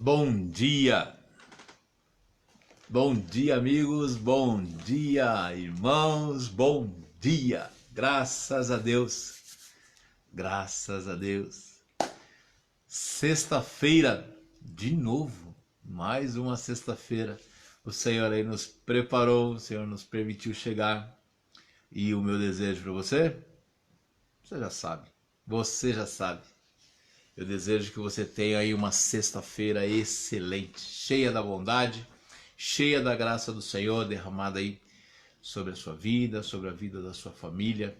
Bom dia amigos, bom dia irmãos, bom dia, graças a Deus, graças a Deus. Sexta-feira, de novo, mais uma sexta-feira, o Senhor aí nos preparou, o Senhor nos permitiu chegar, e o meu desejo para você já sabe. Eu desejo que você tenha aí uma sexta-feira excelente, cheia da bondade, cheia da graça do Senhor derramada aí sobre a sua vida, sobre a vida da sua família.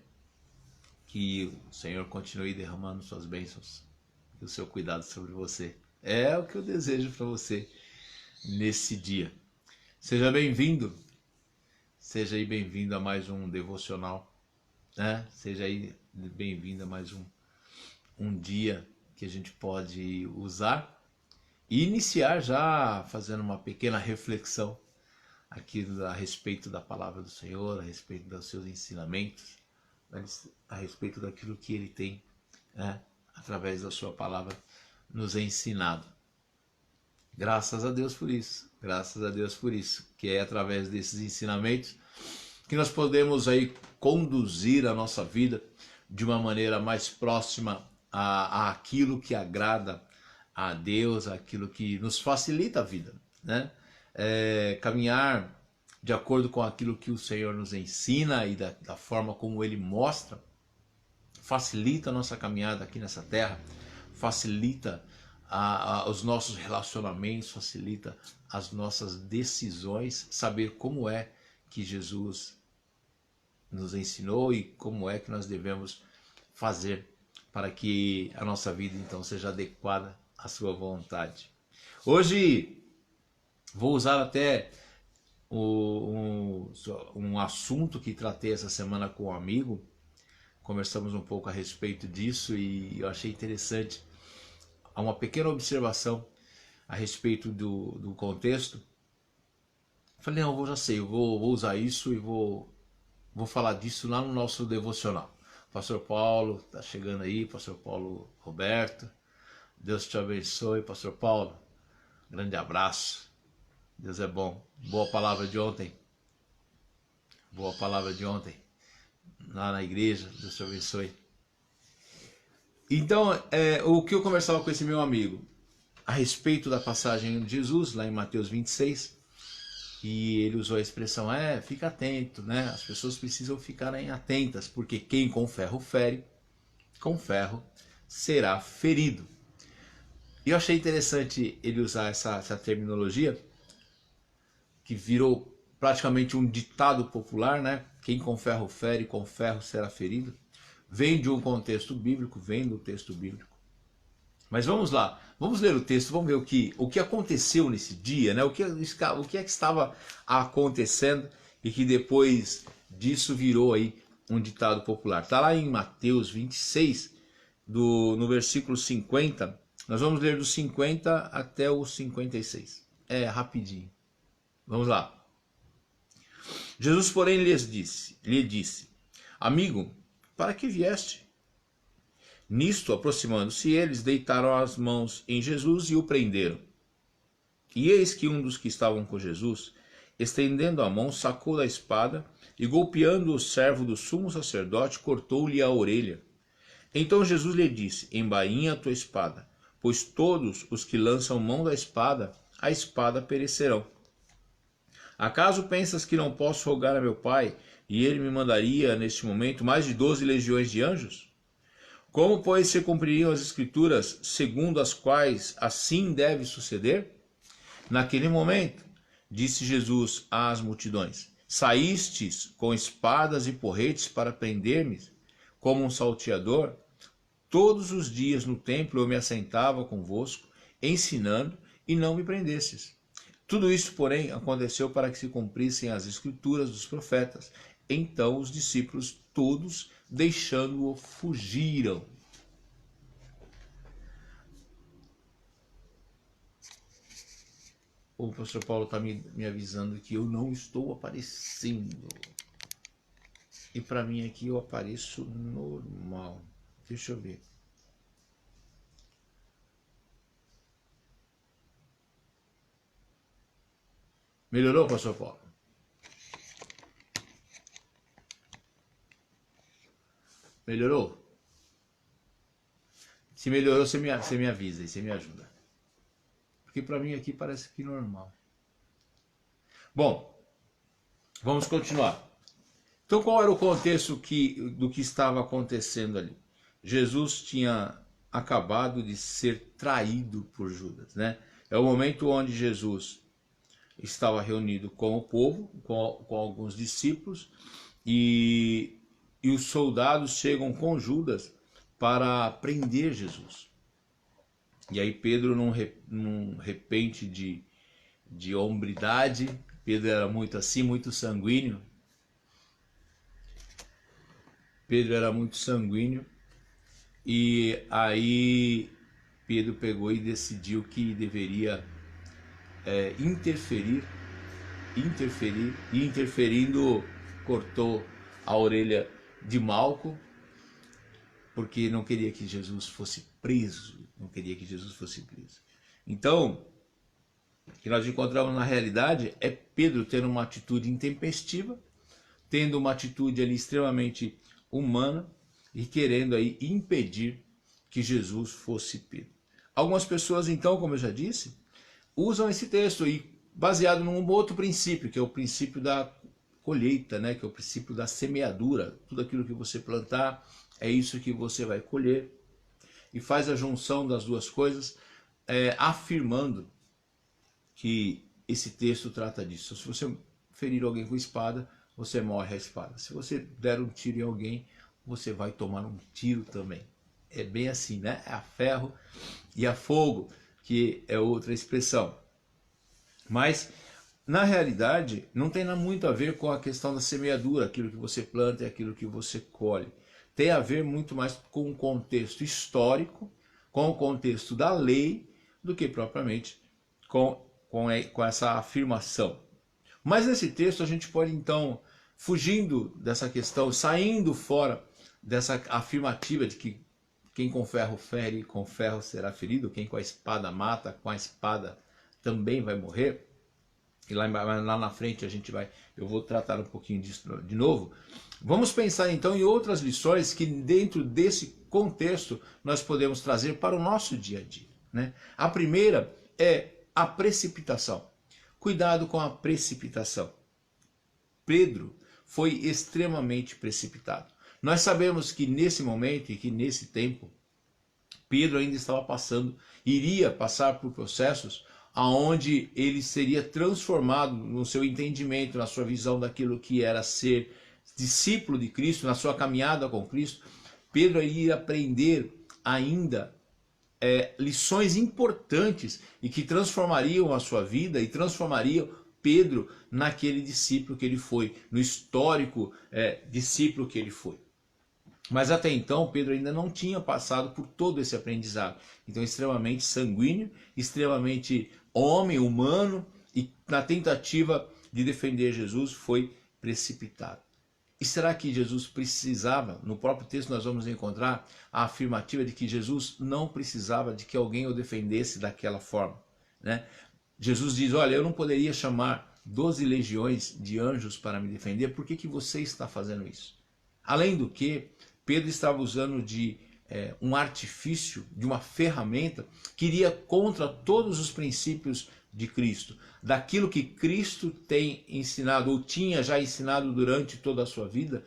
Que o Senhor continue derramando suas bênçãos e o seu cuidado sobre você. É o que eu desejo para você nesse dia. Seja bem-vindo, seja aí bem-vindo a mais um devocional, né? Seja aí bem-vindo a mais um dia que a gente pode usar e iniciar já fazendo uma pequena reflexão aqui a respeito da palavra do Senhor, a respeito dos seus ensinamentos, a respeito daquilo que Ele tem, né, através da sua palavra nos ensinado. Graças a Deus por isso, que é através desses ensinamentos que nós podemos aí conduzir a nossa vida de uma maneira mais próxima àquilo que agrada a Deus, aquilo que nos facilita a vida, né? Caminhar de acordo com aquilo que o Senhor nos ensina e da forma como Ele mostra, facilita a nossa caminhada aqui nessa terra, facilita os nossos relacionamentos, facilita as nossas decisões, saber como é que Jesus nos ensinou e como é que nós devemos fazer para que a nossa vida então seja adequada à sua vontade. Hoje vou usar até um assunto que tratei essa semana com um amigo. Conversamos um pouco a respeito disso e eu achei interessante uma pequena observação a respeito do contexto. Falei, não, eu já sei, eu vou usar isso e vou falar disso lá no nosso devocional. Pastor Paulo está chegando aí, Pastor Paulo Roberto. Deus te abençoe, Pastor Paulo. Grande abraço. Deus é bom. Boa palavra de ontem. Lá na igreja. Deus te abençoe. Então, o que eu conversava com esse meu amigo a respeito da passagem de Jesus, lá em Mateus 26, e ele usou a expressão, fica atento, né? As pessoas precisam ficarem atentas, porque quem com ferro fere, com ferro será ferido. E eu achei interessante ele usar essa terminologia, que virou praticamente um ditado popular, né? Quem com ferro fere, com ferro será ferido. Vem de um contexto bíblico, vem do texto bíblico. Mas vamos lá, vamos ler o texto, vamos ver o que aconteceu nesse dia, né? O que é que estava acontecendo e que depois disso virou aí um ditado popular. Está lá em Mateus 26, no versículo 50, nós vamos ler do 50 até o 56. É rapidinho. Vamos lá. Jesus, porém, lhe disse, amigo, para que vieste? Nisto, aproximando-se eles, deitaram as mãos em Jesus e o prenderam. E eis que um dos que estavam com Jesus, estendendo a mão, sacou da espada e, golpeando o servo do sumo sacerdote, cortou-lhe a orelha. Então Jesus lhe disse, embainha a tua espada, pois todos os que lançam mão da espada, a espada perecerão. Acaso pensas que não posso rogar a meu Pai, e ele me mandaria, neste momento, mais de 12 legiões de anjos? Como, pois, se cumpririam as escrituras segundo as quais assim deve suceder? Naquele momento, disse Jesus às multidões, saístes com espadas e porretes para prender-me, como um salteador? Todos os dias no templo eu me assentava convosco, ensinando, e não me prendestes. Tudo isso, porém, aconteceu para que se cumprissem as escrituras dos profetas. Então os discípulos todos, deixando-o, fugiram. O pastor Paulo está me avisando que eu não estou aparecendo. E para mim aqui eu apareço normal. Deixa eu ver. Melhorou, pastor Paulo? Melhorou? Se melhorou, você me avisa e você me ajuda. Porque para mim aqui parece que normal. Bom, vamos continuar. Então qual era o contexto do que estava acontecendo ali? Jesus tinha acabado de ser traído por Judas, né? É o momento onde Jesus estava reunido com o povo, com alguns discípulos, e os soldados chegam com Judas para prender Jesus. E aí Pedro, num repente de hombridade, Pedro era muito assim, muito sanguíneo. Pedro era muito sanguíneo, e aí Pedro pegou e decidiu que deveria interferir, e interferindo cortou a orelha de Malco, porque não queria que Jesus fosse preso, Então, o que nós encontramos na realidade é Pedro tendo uma atitude intempestiva, tendo uma atitude ali extremamente humana e querendo aí impedir que Jesus fosse pego. Algumas pessoas então, como eu já disse, usam esse texto e baseado num outro princípio, que é o princípio da colheita, né? Que é o princípio da semeadura. Tudo aquilo que você plantar é isso que você vai colher. E faz a junção das duas coisas, afirmando que esse texto trata disso. Se você ferir alguém com espada, você morre à espada. Se você der um tiro em alguém, você vai tomar um tiro também. É bem assim, né? É a ferro e a fogo, que é outra expressão. Mas, na realidade, não tem muito a ver com a questão da semeadura, aquilo que você planta e aquilo que você colhe. Tem a ver muito mais com o contexto histórico, com o contexto da lei, do que propriamente com essa afirmação. Mas nesse texto a gente pode então, fugindo dessa questão, saindo fora dessa afirmativa de que quem com ferro fere, com ferro será ferido, quem com a espada mata, com a espada também vai morrer. E lá na frente eu vou tratar um pouquinho disso de novo. Vamos pensar então em outras lições que dentro desse contexto nós podemos trazer para o nosso dia a dia, né? A primeira é a precipitação. Cuidado com a precipitação. Pedro foi extremamente precipitado. Nós sabemos que nesse momento e que nesse tempo, Pedro ainda estava iria passar por processos aonde ele seria transformado no seu entendimento, na sua visão daquilo que era ser discípulo de Cristo, na sua caminhada com Cristo. Pedro iria aprender ainda lições importantes e que transformariam a sua vida e transformariam Pedro naquele discípulo que ele foi, no histórico discípulo que ele foi. Mas até então Pedro ainda não tinha passado por todo esse aprendizado. Então extremamente sanguíneo, extremamente homem, humano, e na tentativa de defender Jesus foi precipitado. E será que Jesus precisava? No próprio texto nós vamos encontrar a afirmativa de que Jesus não precisava de que alguém o defendesse daquela forma, né? Jesus diz, olha, eu não poderia chamar 12 legiões de anjos para me defender, por que você está fazendo isso? Além do que, Pedro estava usando de um artifício, de uma ferramenta que iria contra todos os princípios de Cristo, daquilo que Cristo tem ensinado ou tinha já ensinado durante toda a sua vida.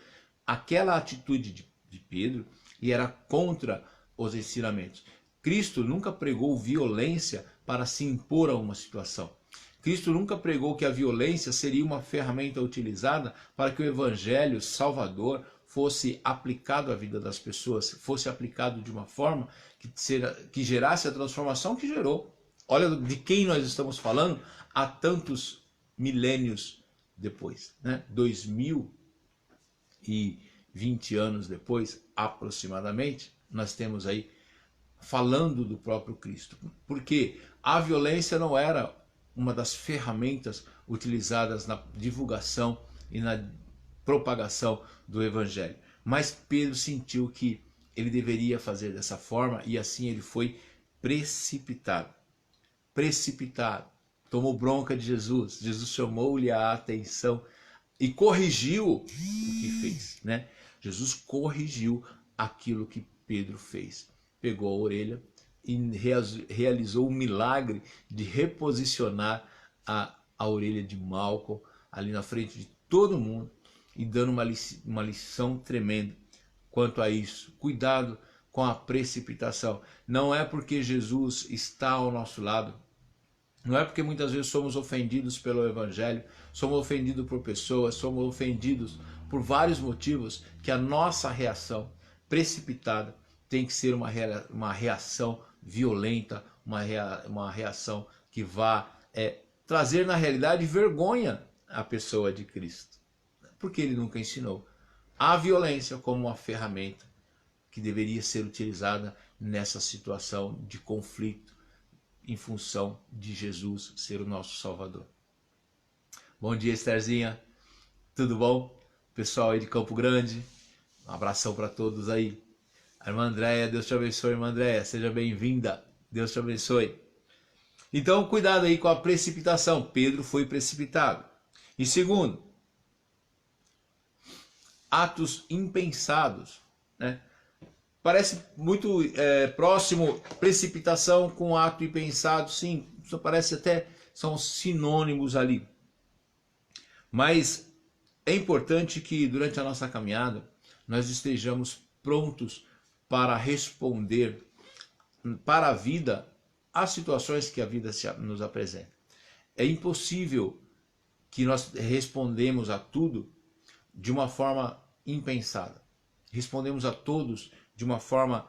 Aquela atitude de Pedro e era contra os ensinamentos. Cristo nunca pregou violência para se impor a uma situação. Cristo nunca pregou que a violência seria uma ferramenta utilizada para que o evangelho salvador fosse aplicado à vida das pessoas, fosse aplicado de uma forma que gerasse a transformação que gerou. Olha de quem nós estamos falando há tantos milênios depois, né? 2020 anos depois, aproximadamente, nós temos aí falando do próprio Cristo. Porque a violência não era uma das ferramentas utilizadas na divulgação e na propagação do evangelho. Mas Pedro sentiu que ele deveria fazer dessa forma e assim ele foi precipitado. Precipitado. tomou bronca de Jesus. Jesus chamou-lhe a atenção e corrigiu o que fez, né? Jesus corrigiu aquilo que Pedro fez. Pegou a orelha e realizou o milagre de reposicionar a orelha de Malcolm ali na frente de todo mundo e dando uma lição tremenda quanto a isso. Cuidado com a precipitação. Não é porque Jesus está ao nosso lado, não é porque muitas vezes somos ofendidos pelo Evangelho, somos ofendidos por pessoas, somos ofendidos por vários motivos, que a nossa reação precipitada tem que ser uma reação violenta, uma reação que vá trazer na realidade vergonha à pessoa de Cristo. Porque ele nunca ensinou a violência como uma ferramenta que deveria ser utilizada nessa situação de conflito em função de Jesus ser o nosso Salvador. Bom dia, Estherzinha. Tudo bom? Pessoal aí de Campo Grande, um abração para todos aí. A irmã Andréia, Deus te abençoe, irmã Andréia. Seja bem-vinda. Deus te abençoe. Então, cuidado aí com a precipitação. Pedro foi precipitado. E segundo, atos impensados, né? Parece muito próximo precipitação com ato impensado, sim, isso parece até, são sinônimos ali. Mas é importante que durante a nossa caminhada nós estejamos prontos para responder para a vida às situações que a vida nos apresenta. É impossível que nós respondemos a tudo de uma forma impensada. Respondemos a todos de uma forma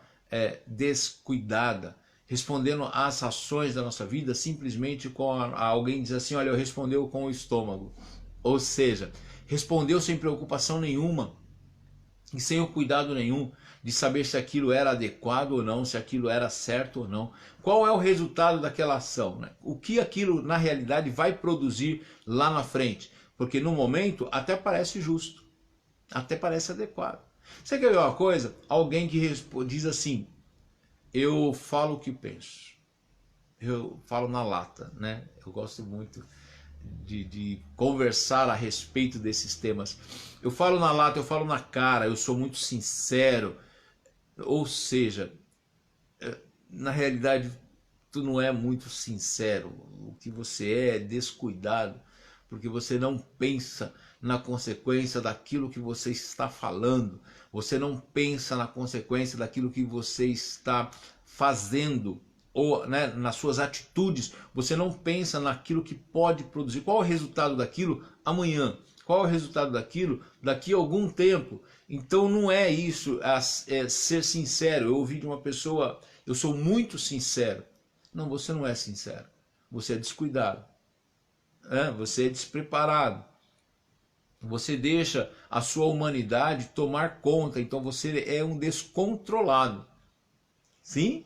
descuidada, respondendo às ações da nossa vida simplesmente com alguém diz assim, olha, eu respondeu com o estômago. Ou seja, respondeu sem preocupação nenhuma e sem o cuidado nenhum de saber se aquilo era adequado ou não, se aquilo era certo ou não. Qual é o resultado daquela ação, né? O que aquilo na realidade vai produzir lá na frente? Porque no momento até parece justo, até parece adequado. Você quer ver uma coisa? Alguém que diz assim, eu falo o que penso, eu falo na lata, né? Eu gosto muito de conversar a respeito desses temas. Eu falo na lata, eu falo na cara, eu sou muito sincero. Ou seja, na realidade, tu não é muito sincero. O que você é descuidado, porque você não pensa na consequência daquilo que você está falando. Você não pensa na consequência daquilo que você está fazendo, ou né, nas suas atitudes. Você não pensa naquilo que pode produzir. Qual é o resultado daquilo amanhã? Qual é o resultado daquilo daqui a algum tempo? Então não é isso, é ser sincero. Eu ouvi de uma pessoa, eu sou muito sincero. Não, você não é sincero. Você é descuidado. Você é despreparado. Você deixa a sua humanidade tomar conta. Então você é um descontrolado. Sim?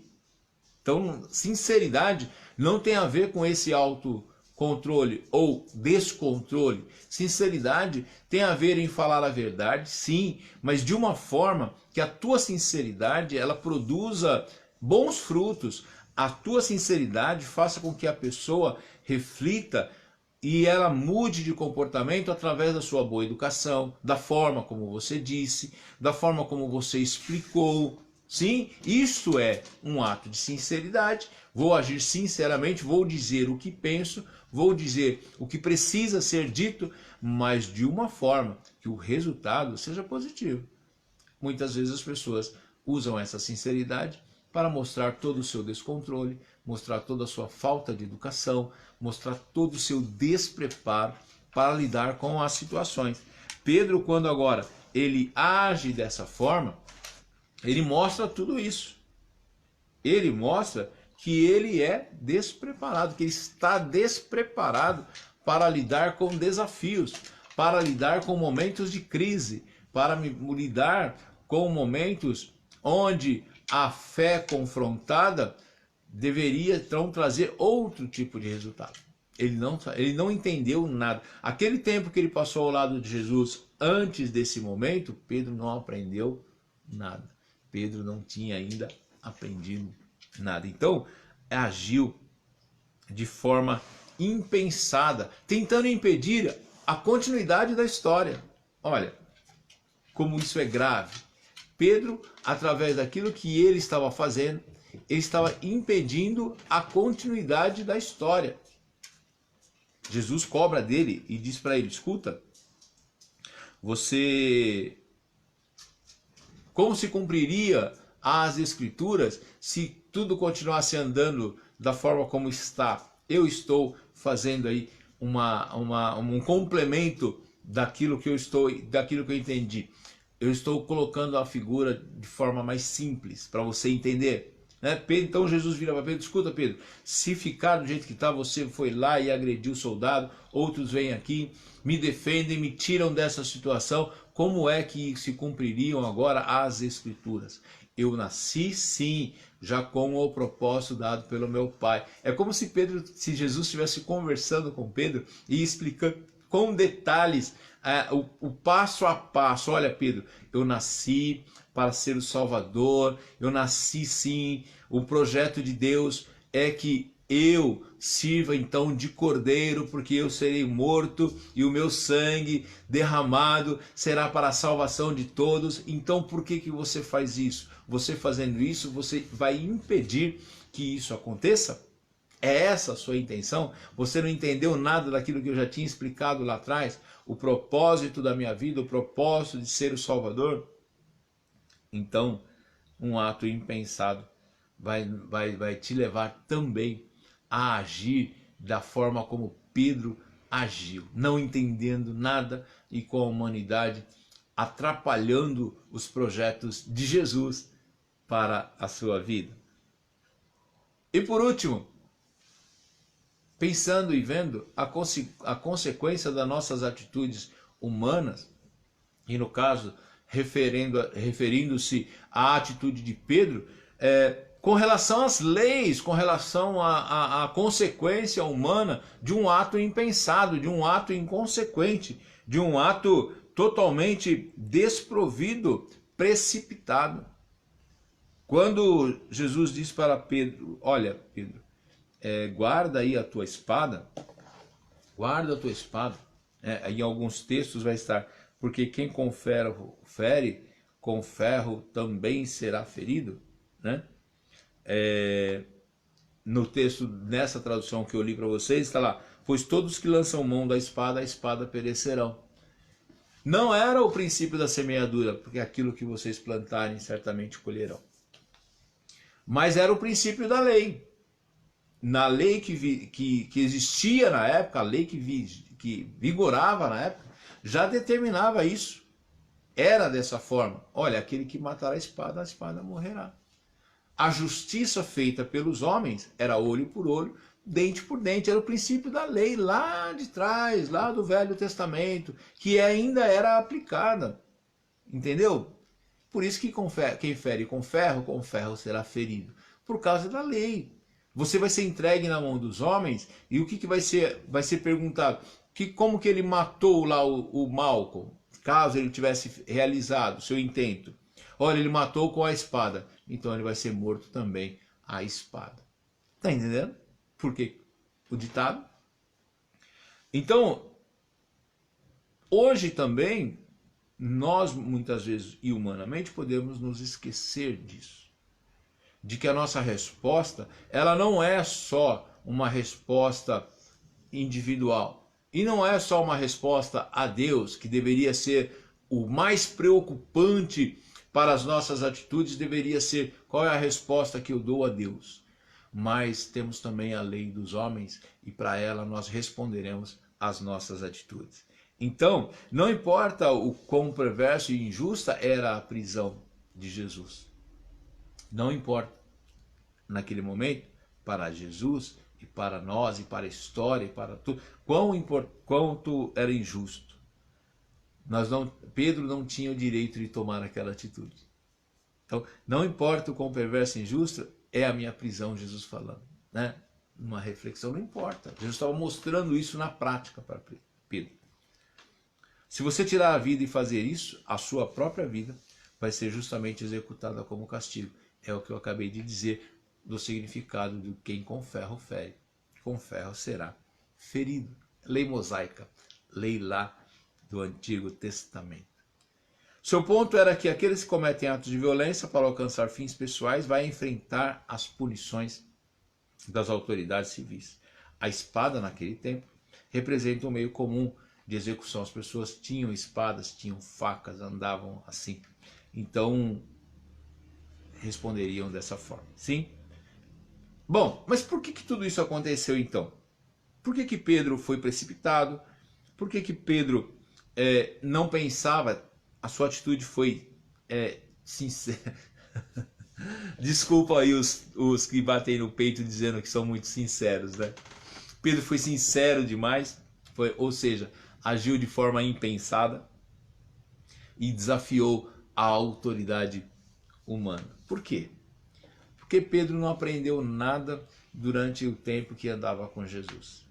Então sinceridade não tem a ver com esse autocontrole ou descontrole. Sinceridade tem a ver em falar a verdade, sim, mas de uma forma que a tua sinceridade ela produza bons frutos. A tua sinceridade faça com que a pessoa reflita e ela mude de comportamento através da sua boa educação, da forma como você disse, da forma como você explicou. Sim, isso é um ato de sinceridade. Vou agir sinceramente, vou dizer o que penso, vou dizer o que precisa ser dito, mas de uma forma que o resultado seja positivo. Muitas vezes as pessoas usam essa sinceridade para mostrar todo o seu descontrole, mostrar toda a sua falta de educação, mostrar todo o seu despreparo para lidar com as situações. Pedro, quando agora ele age dessa forma, ele mostra tudo isso. Ele mostra que ele é despreparado, que ele está despreparado para lidar com desafios, para lidar com momentos de crise, para lidar com momentos onde a fé confrontada deveria então trazer outro tipo de resultado. Ele não entendeu nada. Aquele tempo que ele passou ao lado de Jesus antes desse momento, Pedro não aprendeu nada. Pedro não tinha ainda aprendido nada. Então, agiu de forma impensada, tentando impedir a continuidade da história. Olha, como isso é grave. Pedro, através daquilo que ele estava fazendo, ele estava impedindo a continuidade da história. Jesus cobra dele e diz para ele, escuta, como se cumpriria as escrituras se tudo continuasse andando da forma como está? Eu estou fazendo aí um complemento daquilo que eu entendi. Eu estou colocando a figura de forma mais simples para você entender. Né? Então Jesus vira para Pedro, escuta Pedro, se ficar do jeito que está, você foi lá e agrediu o soldado, outros vêm aqui, me defendem, me tiram dessa situação, como é que se cumpririam agora as escrituras? Eu nasci sim, já com o propósito dado pelo meu Pai. É como se Jesus estivesse conversando com Pedro e explicando com detalhes o passo a passo. Olha Pedro, eu nasci para ser o Salvador, eu nasci sim, o projeto de Deus é que eu sirva então de cordeiro, porque eu serei morto e o meu sangue derramado será para a salvação de todos. Então por que você faz isso? Você fazendo isso, você vai impedir que isso aconteça? É essa a sua intenção? Você não entendeu nada daquilo que eu já tinha explicado lá atrás? O propósito da minha vida, o propósito de ser o Salvador? Então, um ato impensado vai te levar também a agir da forma como Pedro agiu, não entendendo nada e com a humanidade, atrapalhando os projetos de Jesus para a sua vida. E por último, pensando e vendo a consequência das nossas atitudes humanas, e no caso, referindo-se à atitude de Pedro, com relação às leis, com relação à consequência humana de um ato impensado, de um ato inconsequente, de um ato totalmente desprovido, precipitado. Quando Jesus diz para Pedro, olha Pedro, guarda aí a tua espada, guarda a tua espada, em alguns textos vai estar, porque quem com ferro fere, com ferro também será ferido, né? No texto, nessa tradução que eu li para vocês, está lá, pois todos que lançam mão da espada, a espada perecerão. Não era o princípio da semeadura, porque aquilo que vocês plantarem certamente colherão. Mas era o princípio da lei. Na lei que existia na época, a lei que vigorava na época, já determinava isso. Era dessa forma. Olha, aquele que matar a espada morrerá. A justiça feita pelos homens era olho por olho, dente por dente. Era o princípio da lei lá de trás, lá do Velho Testamento, que ainda era aplicada. Entendeu? Por isso que quem fere com ferro será ferido. Por causa da lei. Você vai ser entregue na mão dos homens e o que vai ser perguntado? Como que ele matou lá o Malcolm, caso ele tivesse realizado o seu intento? Olha, ele matou com a espada, então ele vai ser morto também à espada. Tá entendendo? Por quê? O ditado. Então, hoje também, nós muitas vezes e humanamente podemos nos esquecer disso. De que a nossa resposta, ela não é só uma resposta individual. E não é só uma resposta a Deus, que deveria ser o mais preocupante para as nossas atitudes, deveria ser qual é a resposta que eu dou a Deus. Mas temos também a lei dos homens e para ela nós responderemos às nossas atitudes. Então, não importa o quão perverso e injusta era a prisão de Jesus. Não importa. Naquele momento, para Jesus e para nós e para a história e para tudo, quanto era injusto. Pedro não tinha o direito de tomar aquela atitude. Então, não importa o quão perverso e injusto é a minha prisão, Jesus falando, né? Uma reflexão, não importa. Jesus estava mostrando isso na prática para Pedro. Se você tirar a vida e fazer isso, a sua própria vida vai ser justamente executada como castigo. É o que eu acabei de dizer do significado de quem com ferro fere, com ferro será ferido. Lei mosaica, lei lá do Antigo Testamento. Seu ponto era que aqueles que cometem atos de violência para alcançar fins pessoais vai enfrentar as punições das autoridades civis. A espada, naquele tempo, representa um meio comum de execução. As pessoas tinham espadas, tinham facas, andavam assim. Então, responderiam dessa forma. Sim? Bom, mas por que tudo isso aconteceu então? Por que Pedro foi precipitado? Por que Pedro não pensava? A sua atitude foi sincera. Desculpa aí os que batem no peito dizendo que são muito sinceros, né? Pedro foi sincero demais, ou seja, agiu de forma impensada e desafiou a autoridade humana. Por quê? Porque Pedro não aprendeu nada durante o tempo que andava com Jesus.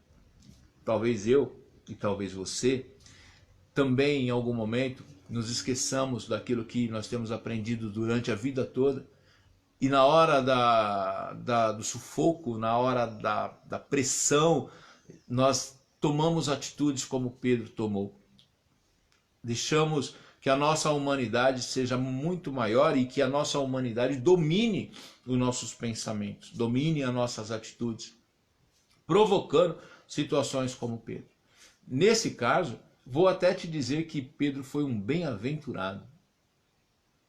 Talvez eu e talvez você também em algum momento nos esqueçamos daquilo que nós temos aprendido durante a vida toda e na hora do sufoco, na hora da pressão, nós tomamos atitudes como Pedro tomou. Deixamos que a nossa humanidade seja muito maior e que a nossa humanidade domine os nossos pensamentos, domine as nossas atitudes, provocando situações como Pedro. Nesse caso, vou até te dizer que Pedro foi um bem-aventurado.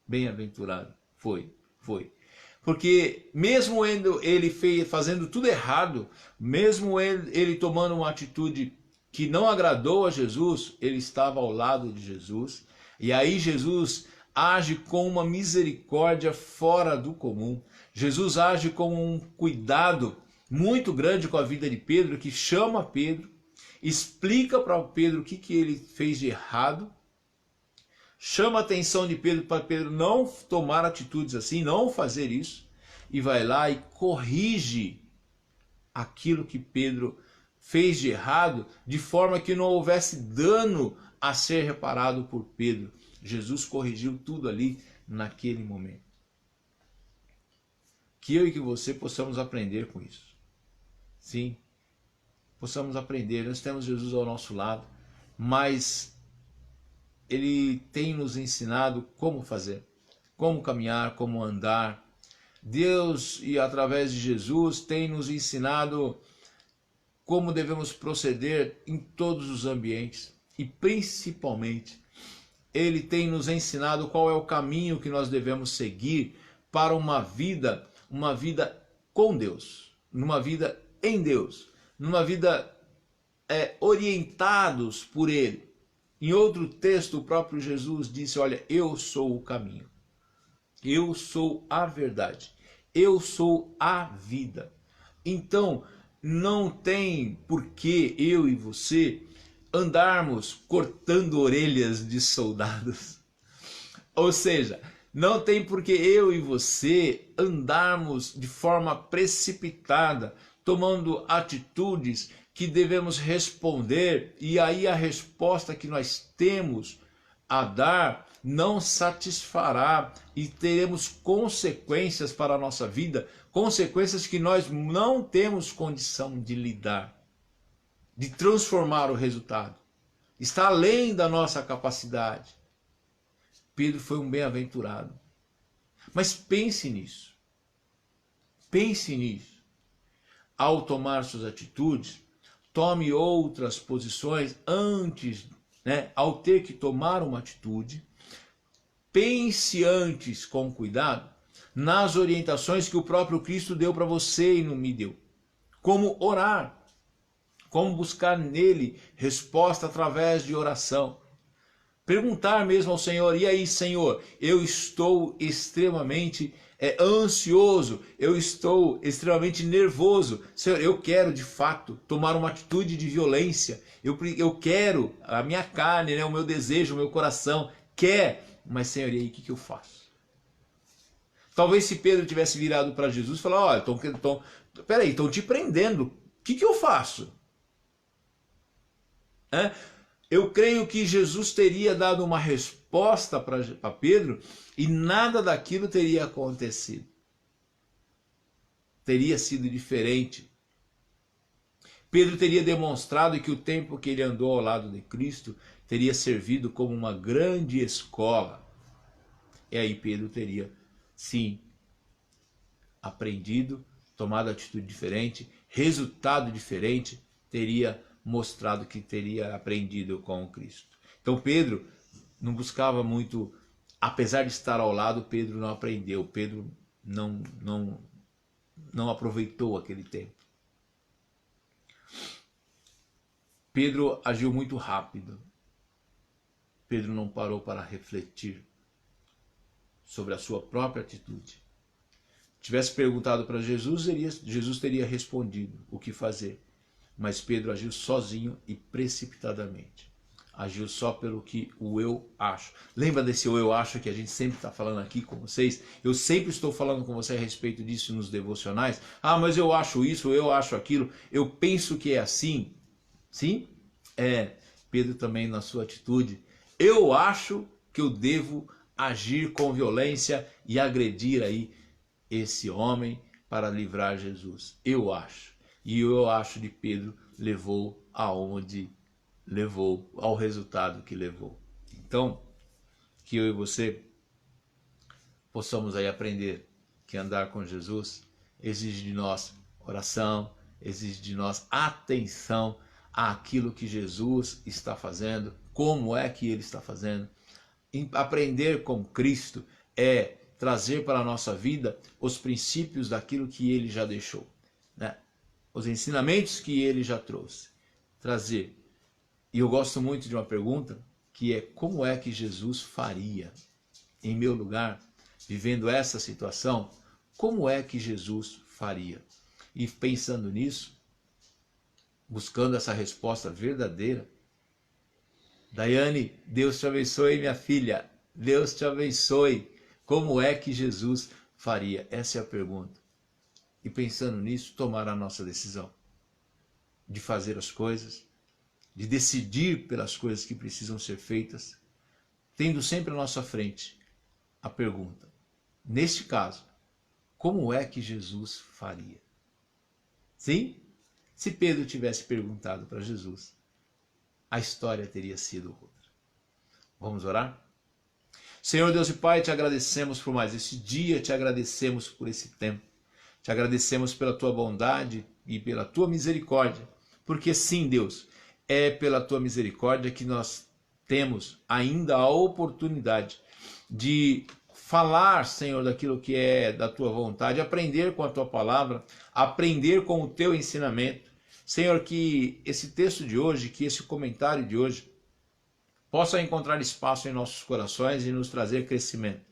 Bem-aventurado. Foi. Porque mesmo ele fazendo tudo errado, mesmo ele tomando uma atitude que não agradou a Jesus, ele estava ao lado de Jesus. E aí Jesus age com uma misericórdia fora do comum. Jesus age com um cuidado muito grande com a vida de Pedro, que chama Pedro, explica para Pedro o que ele fez de errado, chama a atenção de Pedro para Pedro não tomar atitudes assim, não fazer isso, e vai lá e corrige aquilo que Pedro fez de errado, de forma que não houvesse dano a ser reparado por Pedro. Jesus corrigiu tudo ali naquele momento. Que eu e que você possamos aprender com isso. Sim, possamos aprender. Nós temos Jesus ao nosso lado, mas Ele tem nos ensinado como fazer, como caminhar, como andar. Deus, e através de Jesus, tem nos ensinado como devemos proceder em todos os ambientes. E principalmente, Ele tem nos ensinado qual é o caminho que nós devemos seguir para uma vida com Deus, numa vida em Deus, numa vida orientados por Ele. Em outro texto, o próprio Jesus disse, olha, eu sou o caminho, eu sou a verdade, eu sou a vida. Então, não tem por que eu e você andarmos cortando orelhas de soldados. Ou seja, não tem por que eu e você andarmos de forma precipitada, tomando atitudes que devemos responder, e aí a resposta que nós temos a dar não satisfará e teremos consequências para a nossa vida, consequências que nós não temos condição de lidar, de transformar o resultado. Está além da nossa capacidade. Pedro foi um bem-aventurado. Mas pense nisso. Pense nisso. Ao tomar suas atitudes, tome outras posições antes, ao ter que tomar uma atitude. Pense antes com cuidado nas orientações que o próprio Cristo deu para você e não me deu. Como orar, como buscar nele resposta através de oração. Perguntar mesmo ao Senhor, e aí, Senhor, eu estou extremamente ansioso, eu estou extremamente nervoso. Senhor, eu quero de fato tomar uma atitude de violência, eu quero, a minha carne, o meu desejo, o meu coração quer, mas Senhor, e aí, o que eu faço? Talvez se Pedro tivesse virado para Jesus e falado, olha, peraí, estão te prendendo, o que eu faço? Eu creio que Jesus teria dado uma resposta para Pedro e nada daquilo teria acontecido. Teria sido diferente. Pedro teria demonstrado que o tempo que ele andou ao lado de Cristo teria servido como uma grande escola. E aí Pedro teria, sim, aprendido, tomado atitude diferente, resultado diferente, teria mostrado que teria aprendido com Cristo. Então Pedro não buscava muito, apesar de estar ao lado, Pedro não aprendeu, Pedro não aproveitou aquele tempo. Pedro agiu muito rápido. Pedro não parou para refletir sobre a sua própria atitude. Tivesse perguntado para Jesus, Jesus teria respondido o que fazer. Mas Pedro agiu sozinho e precipitadamente. Agiu só pelo que o eu acho. Lembra desse eu acho que a gente sempre está falando aqui com vocês? Eu sempre estou falando com você a respeito disso nos devocionais. Ah, mas eu acho isso, eu acho aquilo, eu penso que é assim. Sim? Pedro também na sua atitude. Eu acho que eu devo agir com violência e agredir aí esse homem para livrar Jesus. Eu acho. E o eu acho de Pedro levou aonde levou, ao resultado que levou. Então, que eu e você possamos aí aprender que andar com Jesus exige de nós oração, exige de nós atenção àquilo que Jesus está fazendo, como é que ele está fazendo. Aprender com Cristo é trazer para a nossa vida os princípios daquilo que ele já deixou, né? Os ensinamentos que ele já trouxe. Trazer. E eu gosto muito de uma pergunta, que é: como é que Jesus faria em meu lugar, vivendo essa situação? Como é que Jesus faria? E pensando nisso, buscando essa resposta verdadeira, Daiane, Deus te abençoe, minha filha. Deus te abençoe. Como é que Jesus faria? Essa é a pergunta. E pensando nisso, tomar a nossa decisão de fazer as coisas, de decidir pelas coisas que precisam ser feitas, tendo sempre à nossa frente a pergunta: neste caso, como é que Jesus faria? Sim? Se Pedro tivesse perguntado para Jesus, a história teria sido outra. Vamos orar? Senhor Deus e Pai, te agradecemos por mais esse dia, te agradecemos por esse tempo, te agradecemos pela tua bondade e pela tua misericórdia, porque sim, Deus, é pela tua misericórdia que nós temos ainda a oportunidade de falar, Senhor, daquilo que é da tua vontade, aprender com a tua palavra, aprender com o teu ensinamento. Senhor, que esse texto de hoje, que esse comentário de hoje, possa encontrar espaço em nossos corações e nos trazer crescimento.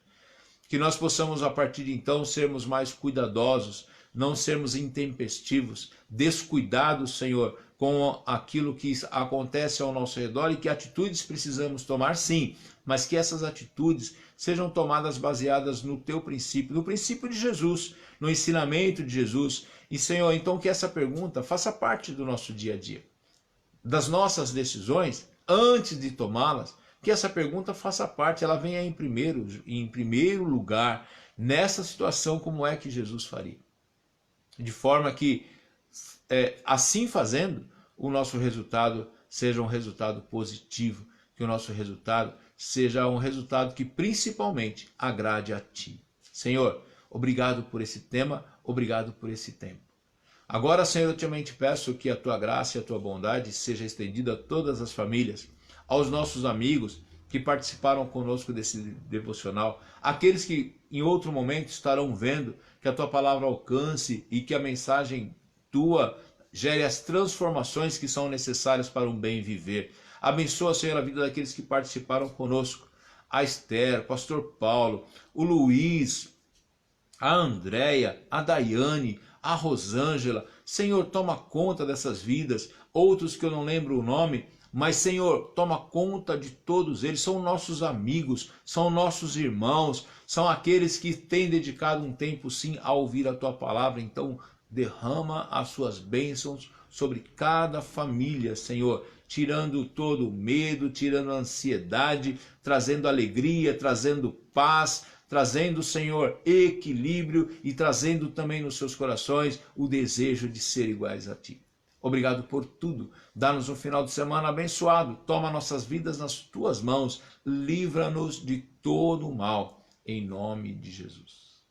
Que nós possamos, a partir de então, sermos mais cuidadosos, não sermos intempestivos, descuidados, Senhor, com aquilo que acontece ao nosso redor e que atitudes precisamos tomar, sim, mas que essas atitudes sejam tomadas baseadas no teu princípio, no princípio de Jesus, no ensinamento de Jesus. E, Senhor, então que essa pergunta faça parte do nosso dia a dia, das nossas decisões, antes de tomá-las, que essa pergunta faça parte, ela venha em primeiro lugar, nessa situação, como é que Jesus faria. De forma que, assim fazendo, o nosso resultado seja um resultado positivo, que o nosso resultado seja um resultado que principalmente agrade a Ti. Senhor, obrigado por esse tema, obrigado por esse tempo. Agora, Senhor, eu também te peço que a Tua graça e a Tua bondade seja estendida a todas as famílias, aos nossos amigos que participaram conosco desse devocional, aqueles que em outro momento estarão vendo, que a Tua palavra alcance e que a mensagem Tua gere as transformações que são necessárias para um bem viver. Abençoa, Senhor, a vida daqueles que participaram conosco, a Esther, o pastor Paulo, o Luiz, a Andréia, a Daiane, a Rosângela. Senhor, toma conta dessas vidas, outros que eu não lembro o nome, mas, Senhor, toma conta de todos eles, são nossos amigos, são nossos irmãos, são aqueles que têm dedicado um tempo, sim, a ouvir a Tua palavra. Então, derrama as Suas bênçãos sobre cada família, Senhor, tirando todo o medo, tirando a ansiedade, trazendo alegria, trazendo paz, trazendo, Senhor, equilíbrio e trazendo também nos seus corações o desejo de ser iguais a Ti. Obrigado por tudo. Dá-nos um final de semana abençoado. Toma nossas vidas nas tuas mãos. Livra-nos de todo o mal. Em nome de Jesus.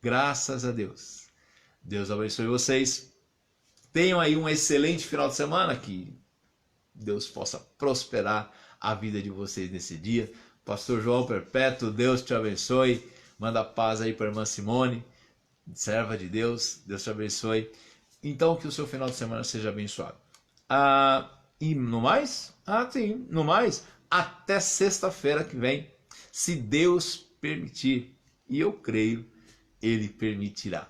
Graças a Deus. Deus abençoe vocês. Tenham aí um excelente final de semana. Que Deus possa prosperar a vida de vocês nesse dia. Pastor João Perpétuo, Deus te abençoe. Manda paz aí para a irmã Simone, serva de Deus. Deus te abençoe. Então, que o seu final de semana seja abençoado. E no mais? Sim, no mais, até sexta-feira que vem, se Deus permitir. E eu creio, Ele permitirá.